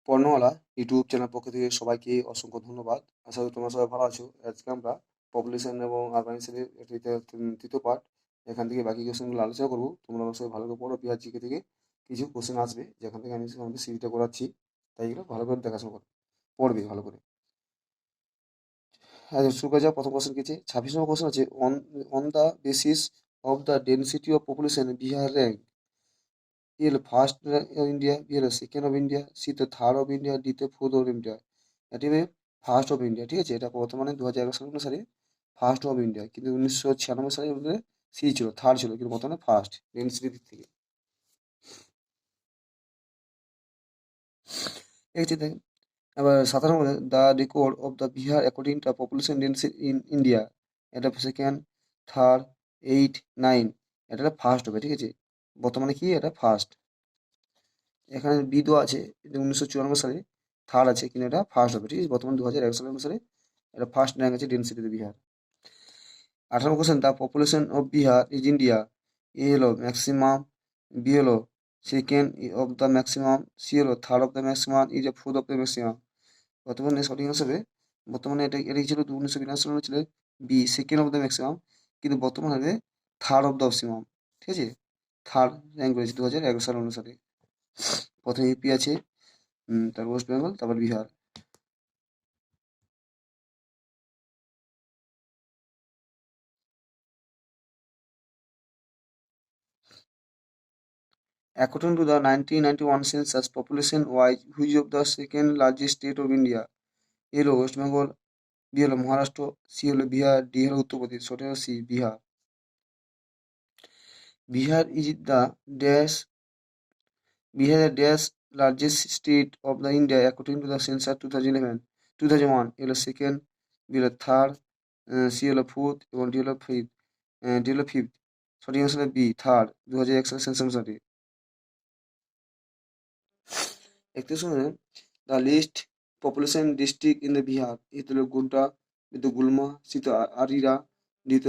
বর্ণমালা YouTube channel পক্ষ থেকে সবাইকে অসংখ্য ধন্যবাদ। আশা করি তোমরা সবাই ভালো আছো। আজকে আমরা পপুলেশন এবং আরবানাইজেশনের তৃতীয় পার্ট, এখান থেকে বাকি কোশ্চেনগুলো আলোচনা করবো। তোমরা সবাই ভালো করে পড়ো। বিহার জিকে থেকে কিছু কোশ্চেন আসবে, যেখান থেকে আমি আমাদের সিরিজটা করাচ্ছি, তাই এগুলো ভালো করে দেখাশোনা করো, পড়বে ভালো করে। হ্যাঁ, শুরু করা যাক। প্রথম কোশ্চেন কি আছে? 26 নম্বর কোশ্চেন আছে, on the basis of the density of population Bihar rank. A হলো ফার্স্ট অফ ইন্ডিয়া, বি হলো সেকেন্ড অফ ইন্ডিয়া, সি তো থার্ড অফ ইন্ডিয়া, ডি তে ফোর্থ অফ ইন্ডিয়া। এটি হবে ফার্স্ট অফ ইন্ডিয়া, ঠিক আছে? এটা বর্তমানে 2011 সাল অনুসারে ফার্স্ট অফ ইন্ডিয়া, কিন্তু 1996 সালে অনুসারে সি ছিল, থার্ড ছিল, কিন্তু বর্তমানে ফার্স্ট ডেন্সিটির দিক থেকে। ঠিক আছে, দেখেন এবার 17 নম্বরে, the record of the Bihar according to population density in India. এটা সেকেন্ড, থার্ড, 8, 9, এটা ফার্স্ট হবে, ঠিক আছে? বর্তমানে কি এটা ফার্স্ট। এখানে বি দেওয়া আছে, 1994 সালে থার্ড আছে, কিন্তু এটা ফার্স্ট হবে, ঠিক আছে? বর্তমানে 2001 সালের অনুসারে এটা ফার্স্ট র্যাঙ্ক আছে ডেন্সিটিতে Bihar. 18 question, the population of Bihar is India. A হলো ম্যাক্সিমাম, বি হলো second of the maximum, C হলো third of the maximum, E যে ফোর্থ অফ দ্য ম্যাক্সিমাম। বর্তমানে সঠিক হিসেবে বর্তমানে এটা ছিল 1992 সালে ছিল B second of the maximum, কিন্তু বর্তমানে হবে থার্ড অফ দ্য ম্যাক্সিমাম, ঠিক আছে? থার্ড র্যাঙ্ক রয়েছে 2011 সাল অনুসারে। প্রথমে ইউপি আছে, তারপর ওয়েস্ট বেঙ্গল, তারপর Bihar. According to the 1991 census, population-wise, which of the second largest state of India? A হলো ওয়েস্ট বেঙ্গল, বি হলো মহারাষ্ট্র, সি হলো বিহার, ডি হলো উত্তরপ্রদেশ। সঠিক হলো C, Bihar. Bihar is the dash Bihar the dash largest state of the India according to the census 2001। A হলো second, B হলো third, C হলো fourth এবং ডি হলো ফিফথ। সঠিক হলো বি, থার্ড, 2001 সালের সেন্সাস অনুসারে। 31 নম্বরে, the list population district in the Bihar. A হলো গোড্ডা, বি তো গুলমা, সি তো আরিরা, ডি তো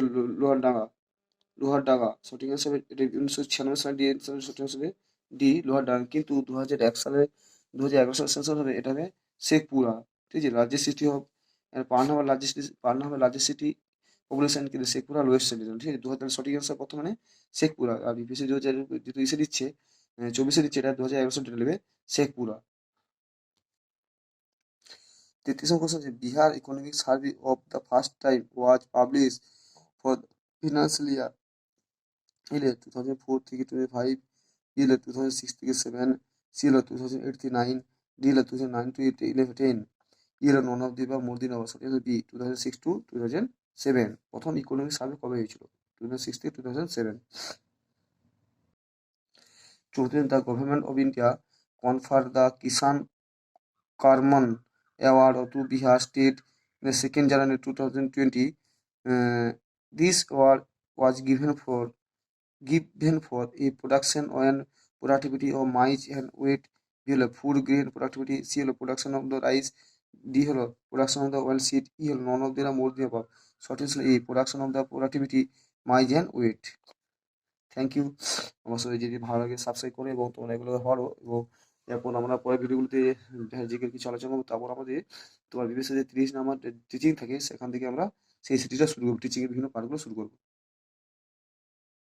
লোহারডাঙ্গা। সঠিক হিসাবে এটা 1996 সালে ডি সঠিক হিসাবে ডি লোহারডাঙ্গা, কিন্তু 2011 সালের সেন্সাস হবে এটা হবে শেখপুরা, ঠিক আছে? লার্জেস্ট সিটি অফ পাটনা হবে লার্জেস্ট সিটি পপুলেশন, কিন্তু শেখপুরা লোয়েস্ট সিটি, ঠিক আছে? 2000 সঠিক আনসার বর্তমানে শেখপুরা, আর বিপিসি 2000 যেহেতু ইসে দিচ্ছে, 24 দিচ্ছে, এটা 2011 সালে নেবে শেখপুরা। 33 নম্বর কোশ্চেন আছে, Bihar economic survey of the first time was publish for financial year. এলে 2004 থেকে 2005, বি হলো 2006 থেকে 7, সি হলো 2008 থেকে 9, ডি হলো 2009 to 11, ই হলো নন অফ দি বা মোর দিন অবস্থা। এটা বি 2006 to 2007। প্রথম ইকোনমিক সার্ভে কবে হয়েছিল? 2006 থেকে 2007। 34, the government of India confer the কিষান Karman award to Bihar state in the 2nd January 2020. This award was given for a production and productivity of maize and wheat, B হলো food grain productivity, C হলো production of the rice, D হলো production of the oil seed, E হলো none of the more than above। সঠিক ছিল A, production of the productivity maize and wheat। Thank you. অবশ্যই যদি ভালো লাগে subscribe করো এবং তোমরা এগুলো পড়ো, এবং এরপর আমরা পরের ভিডিওগুলোতে জিকের কিছু আলোচনা করবো। তারপর আমাদের তোমার বিবেচনা যে 30 নাম্বার টিচিং থাকে, সেখান থেকে আমরা সেই সিটিটা শুরু করবো, টিচিংয়ের বিভিন্ন পার্টগুলো শুরু করবো।